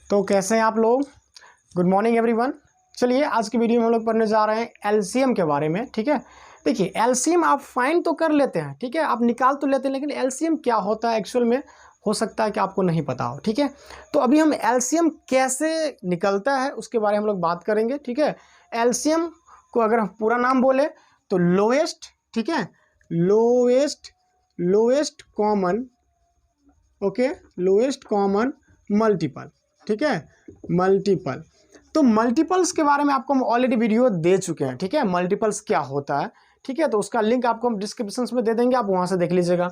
तो कैसे हैं आप लोग। Good morning everyone. चलिए आज की वीडियो में हम लोग पढ़ने जा रहे हैं एलसीएम के बारे में। ठीक है, देखिए एलसीएम आप फाइंड तो कर लेते हैं, ठीक है, आप निकाल तो लेते हैं, लेकिन एलसीएम क्या होता है एक्चुअल में हो सकता है कि आपको नहीं पता हो। ठीक है, तो अभी हम एलसीएम कैसे निकलता है उसके बारे में हम लोग बात करेंगे। ठीक है, एलसीएम को अगर हम पूरा नाम बोले तो लोएस्ट, ठीक है, lowest common, okay, lowest common multiple. ठीक है, मल्टीपल। तो मल्टीपल्स के बारे में आपको हम ऑलरेडी वीडियो दे चुके हैं। ठीक है, मल्टीपल्स क्या होता है, ठीक है, तो उसका लिंक आपको हम डिस्क्रिप्शन में दे देंगे, आप वहां से देख लीजिएगा।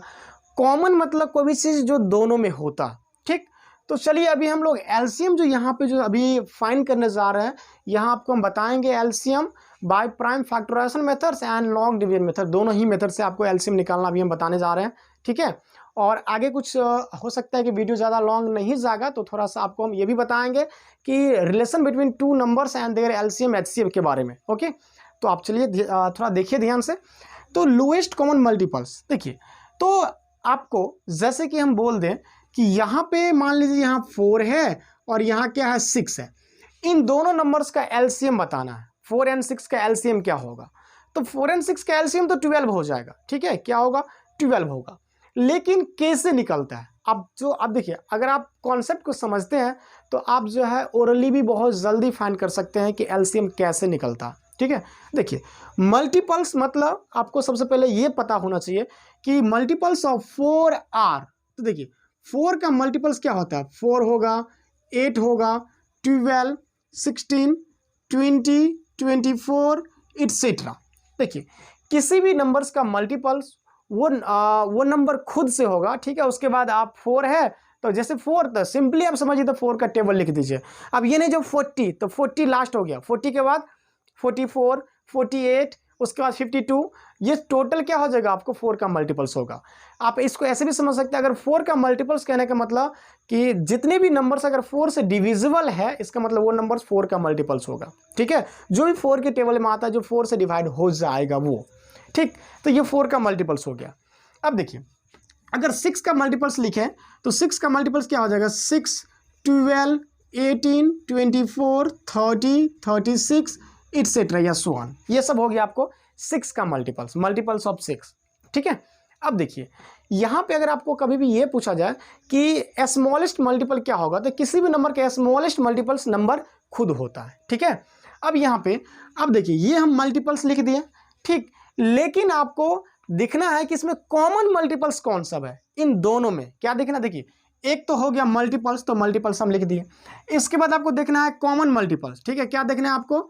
कॉमन मतलब कोई भी चीज जो दोनों में होता। ठीक, तो चलिए अभी हम लोग एलसीएम जो यहाँ पे जो अभी फाइंड करने जा रहे हैं, यहाँ आपको हम बताएंगे LCM by prime factorization methods and long division method, दोनों ही मेथड से आपको एलसीएम निकालना अभी हम बताने जा रहे हैं। ठीक है, और आगे कुछ हो सकता है कि वीडियो ज़्यादा लॉन्ग नहीं जाएगा, तो थोड़ा सा आपको हम ये भी बताएंगे कि relation between two numbers and their LCM HCF के बारे में। ओके, तो आप चलिए थोड़ा देखिए ध्यान से। तो लोएस्ट कॉमन मल्टीपल्स देखिए, तो आपको जैसे कि हम बोल दें कि यहाँ पे मान लीजिए यहाँ 4 है और यहाँ क्या है 6 है, इन दोनों नंबर्स का एलसीएम बताना है। 4 और 6 का एलसीएम क्या होगा, तो 4 और 6 का एलसीएम तो 12 हो जाएगा। ठीक है, क्या होगा, 12 होगा। लेकिन कैसे निकलता है, अब देखिए, अगर आप कॉन्सेप्ट को समझते हैं तो आप जो है ओरली भी बहुत जल्दी फाइंड कर सकते हैं कि एलसीएम कैसे निकलता है। ठीक है, देखिए मल्टीपल्स मतलब आपको सबसे पहले ये पता होना चाहिए कि मल्टीपल्स ऑफ 4 आर। तो देखिए 4 का मल्टीपल्स क्या होता है, 4 होगा, 8 होगा, 12, 16, 20, 24 इट्सेट्रा। देखिए किसी भी नंबर्स का मल्टीपल्स वो नंबर खुद से होगा। ठीक है, उसके बाद आप 4 है तो जैसे 4, तो सिंपली आप समझिए तो 4 का टेबल लिख दीजिए। अब ये नहीं जो 40, तो 40 लास्ट हो गया, 40 के बाद 44, 48, उसके बाद 52, ये टोटल क्या हो जाएगा, आपको 4 का मल्टीपल्स होगा। आप इसको ऐसे भी समझ सकते हैं, अगर 4 का मल्टीपल्स कहने का मतलब कि जितने भी नंबर्स अगर 4 से डिविजिबल है, इसका मतलब वो नंबर्स 4 का मल्टीपल्स होगा। ठीक है, जो भी 4 के टेबल में आता है, जो 4 से डिवाइड हो जाएगा वो। ठीक, तो ये 4 का मल्टीपल्स हो गया। अब देखिए अगर 6 का मल्टीपल्स लिखें तो 6 का मल्टीपल्स क्या हो जाएगा, 6, 12, 18, 24, 30, 36 इट्सेट्रा या सो ऑन, ये सब हो गया आपको 6 का मल्टीपल्स ऑफ 6। ठीक है, अब देखिए यहाँ पे अगर आपको कभी भी ये पूछा जाए कि स्मॉलेस्ट मल्टीपल क्या होगा, तो किसी भी नंबर के स्मॉलेस्ट मल्टीपल्स नंबर खुद होता है। ठीक है, अब यहाँ पे अब देखिए ये हम मल्टीपल्स लिख दिए, ठीक, लेकिन आपको दिखना है कि इसमें कॉमन मल्टीपल्स कौन सा है। इन दोनों में क्या देखना, देखिए एक तो हो गया मल्टीपल्स, तो मल्टीपल्स हम लिख दिए। इसके बाद आपको देखना है कॉमन मल्टीपल्स। ठीक है, क्या देखना है आपको,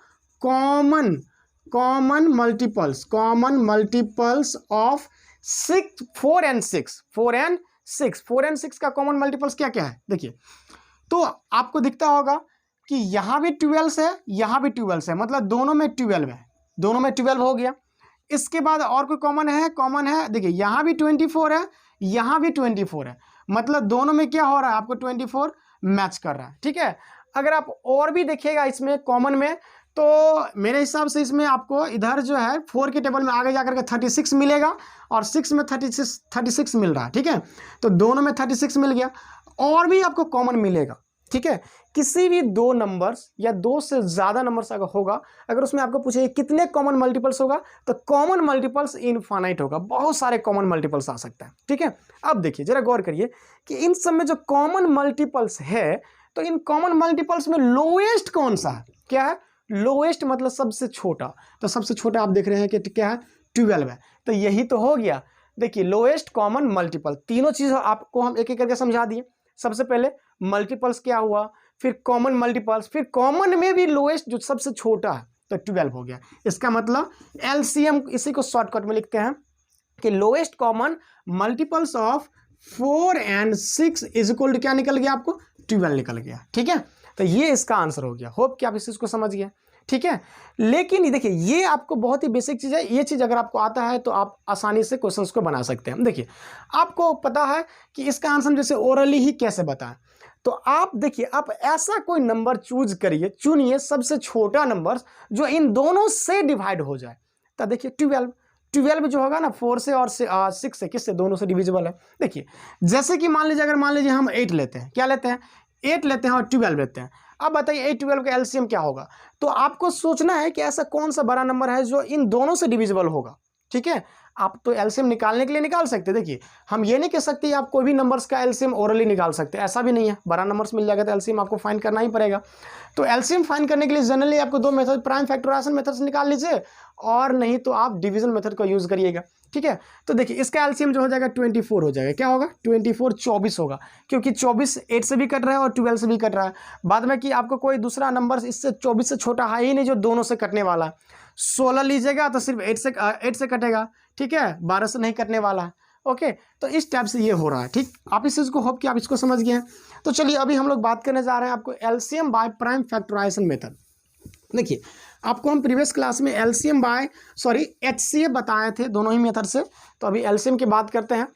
कॉमन मल्टीपल्स ऑफ 4 and 6 का कॉमन मल्टीपल्स क्या क्या है। देखिए तो आपको दिखता होगा कि यहाँ भी 12 है, यहाँ भी 12 है, मतलब दोनों में 12 है, दोनों में 12 हो गया। इसके बाद और कोई कॉमन है, देखिए यहाँ भी 24 है, यहाँ भी 24 है, मतलब दोनों में क्या हो रहा है, आपको 24 मैच कर रहा है। ठीक है, अगर आप और भी देखिएगा इसमें कॉमन में, तो मेरे हिसाब से इसमें आपको इधर जो है 4 के टेबल में आगे जाकर के 36 मिलेगा और 6 में 36 मिल रहा है। ठीक है, तो दोनों में 36 मिल गया, और भी आपको कॉमन मिलेगा। ठीक है, किसी भी दो नंबर्स या दो से ज़्यादा नंबर्स अगर होगा, अगर उसमें आपको पूछे कितने कॉमन मल्टीपल्स होगा, तो कॉमन मल्टीपल्स इनफाइनाइट होगा, बहुत सारे कॉमन मल्टीपल्स आ सकता है। ठीक है, अब देखिए जरा गौर करिए कि इन सब में जो कॉमन मल्टीपल्स है, तो इन कॉमन मल्टीपल्स में लोएस्ट कौन सा है, क्या है, लोएस्ट मतलब सबसे छोटा, तो सबसे छोटा आप देख रहे हैं कि क्या है, 12 है, तो यही तो हो गया। देखिए लोएस्ट कॉमन मल्टीपल, तीनों चीज़ आपको हम एक एक करके समझा दिए। सबसे पहले मल्टीपल्स क्या हुआ, फिर कॉमन मल्टीपल्स, फिर कॉमन में भी लोएस्ट जो सबसे छोटा है, तो 12 हो गया। इसका मतलब एलसीएम, इसी को शॉर्टकट में लिखते हैं कि lowest common multiples of 4 and 6 is equal to क्या निकल गया, आपको 12 निकल गया। ठीक है, तो ये इसका आंसर हो गया। होप कि आप इस चीज़ को समझ गए। ठीक है, लेकिन देखिए ये आपको बहुत ही बेसिक चीज़ है, ये चीज़ अगर आपको आता है तो आप आसानी से क्वेश्चंस को बना सकते हैं। देखिए आपको पता है कि इसका आंसर जैसे ओरली ही कैसे बताएं, तो आप देखिए आप ऐसा कोई नंबर चुनिए सबसे छोटा नंबर जो इन दोनों से डिवाइड हो जाए। तो देखिए 12 जो होगा ना 4 से और 6 से, किससे, दोनों से डिविजिबल है। देखिए जैसे कि मान लीजिए हम 8 लेते हैं, क्या लेते हैं, 8 लेते हैं और 12 लेते हैं। अब बताइए 8 12 का एलसीएम क्या होगा। तो आपको सोचना है कि ऐसा कौन सा बड़ा नंबर है जो इन दोनों से डिविजिबल होगा। ठीक है, आप तो एलसीएम निकालने के लिए निकाल सकते हैं। देखिए हम ये नहीं कह सकते आप कोई भी नंबर्स का एलसीएम ओरली निकाल सकते हैं, ऐसा भी नहीं है। बड़ा नंबर्स मिल जाएगा तो एलसीएम आपको फाइंड करना ही पड़ेगा। तो एलसीएम फाइंड करने के लिए जनरली आपको दो मेथड, प्राइम फैक्टराइजेशन मेथड से निकाल लीजिए और नहीं तो आप डिवीजन मेथड का यूज करिएगा। ठीक है, तो देखिए इसका एलसीएम जो हो जाएगा 24 हो जाएगा। क्या होगा 24 24 होगा, क्योंकि 24 8 से भी कट रहा है और 12 से भी कट रहा है। बाद में कि आपको कोई दूसरा नंबर इससे 24 से छोटा है ही नहीं जो दोनों से कटने वाला है। 16 लीजिएगा तो सिर्फ 8 से कटेगा। ठीक है, 12 से नहीं कटने वाला है। ओके, तो इस टाइप से ये हो रहा है। ठीक, आप इस चीज़ को होप कि आप इसको समझ गए हैं। तो चलिए अभी हम लोग बात करने जा रहे हैं आपको LCM by prime factorization method. देखिए आपको हम प्रीवियस क्लास में एलसीएम बाय एचसीएफ बताए थे दोनों ही मेथड से। तो अभी एलसीएम की बात करते हैं।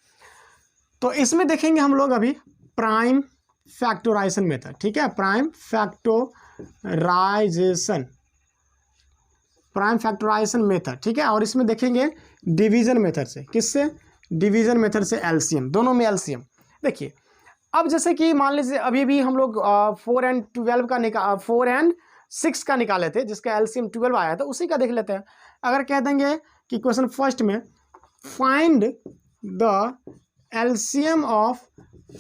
तो इसमें देखेंगे हम लोग अभी प्राइम फैक्टराइजेशन मेथड। ठीक है, प्राइम फैक्टराइजेशन मेथड। ठीक है, और इसमें देखेंगे डिवीजन मेथड से। किससे? डिवीजन मेथड से एलसीएम, दोनों में एलसीएम। देखिए अब जैसे कि मान लीजिए अभी भी हम लोग 4 and 12 का 4 and 6 का निकाले थे, जिसका एलसीएम 12 आया था, उसी का देख लेते हैं। अगर कह देंगे कि क्वेश्चन फर्स्ट में find the LCM of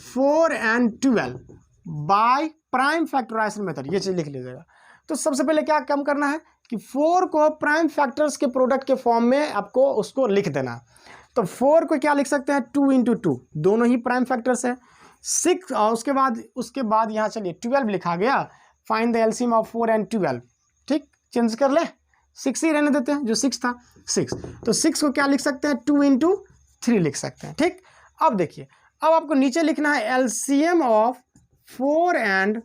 4 and 12 by prime factorization method, ये चीज़ लिख लीजिएगा। तो सबसे पहले क्या कम करना है कि 4 को प्राइम फैक्टर्स के प्रोडक्ट के फॉर्म में आपको उसको लिख देना है। तो 4 को क्या लिख सकते हैं 2 into 2, दोनों ही प्राइम फैक्टर्स है। 6 और उसके बाद यहाँ चलिए 12 लिखा गया। Find the LCM of 4 and 12। ठीक, चेंज कर ले, 6 ही रहने देते हैं जो 6 था 6। तो 6 को क्या लिख सकते हैं 2 into 3 लिख सकते हैं। ठीक, अब देखिए अब आपको नीचे लिखना है एलसीएम ऑफ 4 and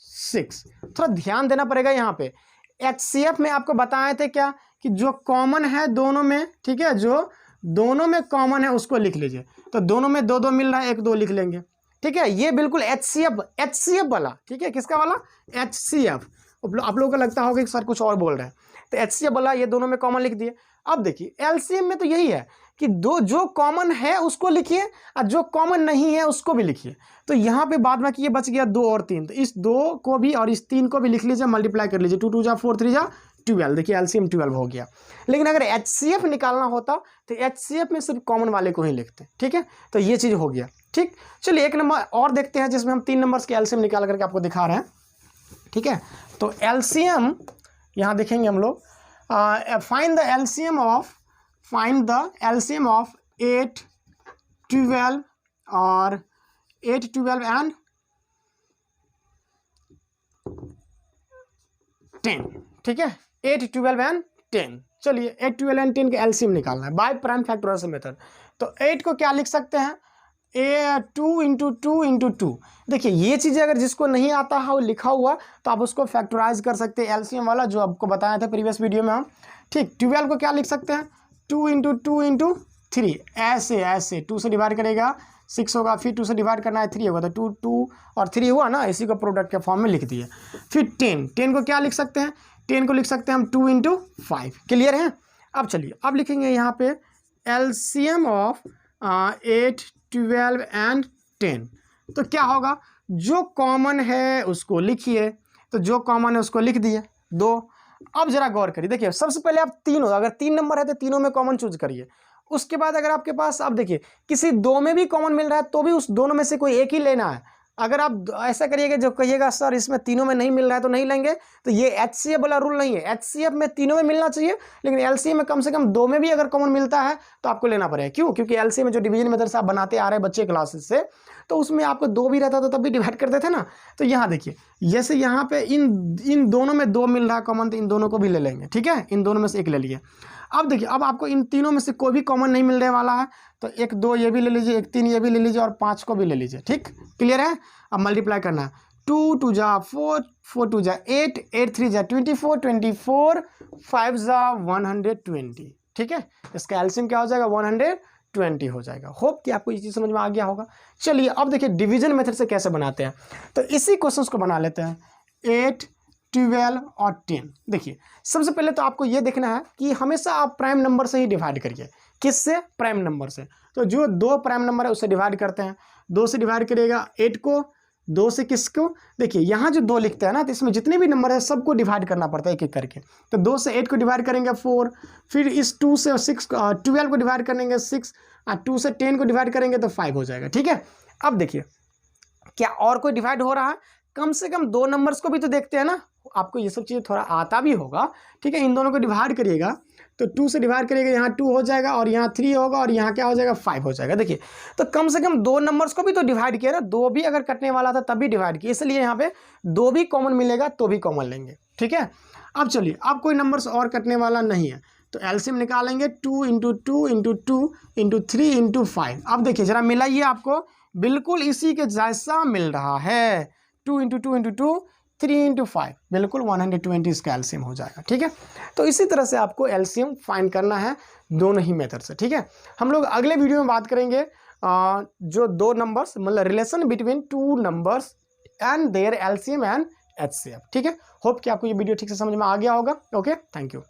6। थोड़ा ध्यान देना पड़ेगा यहाँ पे। एचसीएफ में आपको बताए थे क्या कि जो कॉमन है दोनों में, ठीक है, जो दोनों में कॉमन है उसको लिख लीजिए। तो दोनों में 2 2 मिल रहा है, 1 2 लिख लेंगे। ठीक है, ये बिल्कुल एचसीएफ वाला। ठीक है, किसका वाला? एचसीएफ। आप लोगों को लगता होगा कि सर कुछ और बोल रहे हैं, तो एचसीएफ वाला ये दोनों में कॉमन लिख दिए। अब देखिए एलसीएम में तो यही है कि जो कॉमन है उसको लिखिए और जो कॉमन नहीं है उसको भी लिखिए। तो यहाँ पे बाद में कि ये बच गया 2 और 3, तो इस 2 को भी और इस 3 को भी लिख लीजिए, मल्टीप्लाई कर लीजिए। 2 2 जा 4 3 जा 12। देखिए एलसीएम 12 हो गया। लेकिन अगर एचसीएफ निकालना होता तो एचसीएफ में सिर्फ कॉमन वाले को ही लिखते। ठीक है, तो ये चीज़ हो गया। ठीक, चलिए एक नंबर और देखते हैं जिसमें हम 3 नंबर्स के एलसीएम निकाल करके आपको दिखा रहे हैं। ठीक है, तो एलसीएम यहाँ देखेंगे हम लोग। फाइंड द एलसीएम ऑफ 8 12 और 8 12 and 10। ठीक है, 8 12 and 10। चलिए 8 12 and 10 का एलसीएम निकालना है बाय प्राइम फैक्टराइजेशन मेथड। तो 8 को क्या लिख सकते हैं 2 into 2 into 2। देखिए ये चीज़ें अगर जिसको नहीं आता है वो लिखा हुआ तो आप उसको फैक्टराइज कर सकते हैं एलसीएम वाला, जो आपको बताया था प्रीवियस वीडियो में हम। ठीक, 12 को क्या लिख सकते हैं 2 into 2 into 3। ऐसे 2 से डिवाइड करेगा 6 होगा, फिर 2 से डिवाइड करना है 3 होगा, तो 2 2 और 3 हुआ ना, इसी को प्रोडक्ट के फॉर्म में लिख दिए। फिर 10 को क्या लिख सकते हैं 10 को लिख सकते हैं हम 2 into 5। क्लियर है? अब चलिए अब लिखेंगे यहाँ पे एलसीएम ऑफ 8 12 and 10। तो क्या होगा जो कॉमन है उसको लिखिए, तो जो कॉमन है उसको लिख दिए 2। अब जरा गौर करिए, देखिए सबसे पहले आप 3 हो, अगर 3 नंबर है तो तीनों में कॉमन चूज करिए। उसके बाद अगर आपके पास, अब देखिए किसी 2 में भी कॉमन मिल रहा है तो भी उस दोनों में से कोई एक ही लेना है। अगर आप ऐसा करिएगा जो कहिएगा सर इसमें तीनों में नहीं मिल रहा है तो नहीं लेंगे, तो ये एचसीएफ वाला रूल नहीं है। एचसीएफ में तीनों में मिलना चाहिए, लेकिन एलसीएम में कम से कम 2 में भी अगर कॉमन मिलता है तो आपको लेना पड़ेगा। क्यों? क्योंकि एलसीएम में जो डिवीजन मेथड से आप बनाते आ रहे हैं बच्चे क्लासेस से, तो उसमें आपको 2 भी रहता था तब भी डिवाइड करते थे ना। तो यहाँ देखिए जैसे यहाँ पे इन दोनों में 2 मिल रहा है कॉमन, तो इन दोनों को भी ले लेंगे। ठीक है, इन दोनों में से एक ले लिए। अब देखिए अब आपको इन तीनों में से कोई भी कॉमन नहीं मिलने वाला है, तो 1 2 ये भी ले लीजिए, 1 3 ये भी ले लीजिए और 5 को भी ले लीजिए। ठीक, क्लियर है? अब मल्टीप्लाई करना है 2 2 जा 4 4 2 जा 8 8 3 जा 24 24 5 जा 120। ठीक है, इसका एलसीएम क्या हो जाएगा 120 हो जाएगा। होप कि आपको ये चीज़ समझ में आ गया होगा। चलिए अब देखिए डिवीजन मेथड से कैसे बनाते हैं, तो इसी क्वेश्चन को बना लेते हैं 8 12 और 10। देखिए सबसे पहले तो आपको ये देखना है कि हमेशा आप प्राइम नंबर से ही डिवाइड करिए। किससे? प्राइम नंबर से। तो जो 2 प्राइम नंबर है उससे डिवाइड करते हैं। 2 से डिवाइड करिएगा 8 को, 2 से किसको, देखिए यहाँ जो 2 लिखते हैं ना, तो इसमें जितने भी नंबर है सबको डिवाइड करना पड़ता है एक एक करके। तो 2 से 8 को डिवाइड करेंगे 4, फिर इस 2 से 12 को डिवाइड करेंगे 6, 2 से 10 को डिवाइड करेंगे तो 5 हो जाएगा। ठीक है, अब देखिए क्या और कोई डिवाइड हो रहा है, कम से कम 2 नंबर्स को भी तो देखते हैं ना, आपको ये सब चीज़ें थोड़ा आता भी होगा। ठीक है, इन दोनों को डिवाइड करिएगा तो 2 से डिवाइड करिएगा, यहाँ 2 हो जाएगा और यहाँ 3 होगा और यहाँ क्या हो जाएगा 5 हो जाएगा। देखिए तो कम से कम 2 नंबर्स को भी तो डिवाइड किया ना, 2 भी अगर कटने वाला था तब भी डिवाइड किया, इसलिए यहाँ पे 2 भी कॉमन मिलेगा तो भी कॉमन लेंगे। ठीक है, अब चलिए अब कोई नंबर्स और कटने वाला नहीं है तो एलसीएम निकालेंगे 2 × 2 × 2 × 3 × 5। अब देखिए जरा मिलाइए, आपको बिल्कुल इसी के जैसा मिल रहा है, 2 × 2 × 2 3 × 5 बिल्कुल 120 इसका एलसीएम हो जाएगा। ठीक है, तो इसी तरह से आपको एलसीएम फाइंड करना है दोनों ही मेथड से। ठीक है, हम लोग अगले वीडियो में बात करेंगे जो 2 नंबर्स मतलब relation between 2 numbers and their LCM and HCF. ठीक है, होप कि आपको ये वीडियो ठीक से समझ में आ गया होगा। Okay, thank you.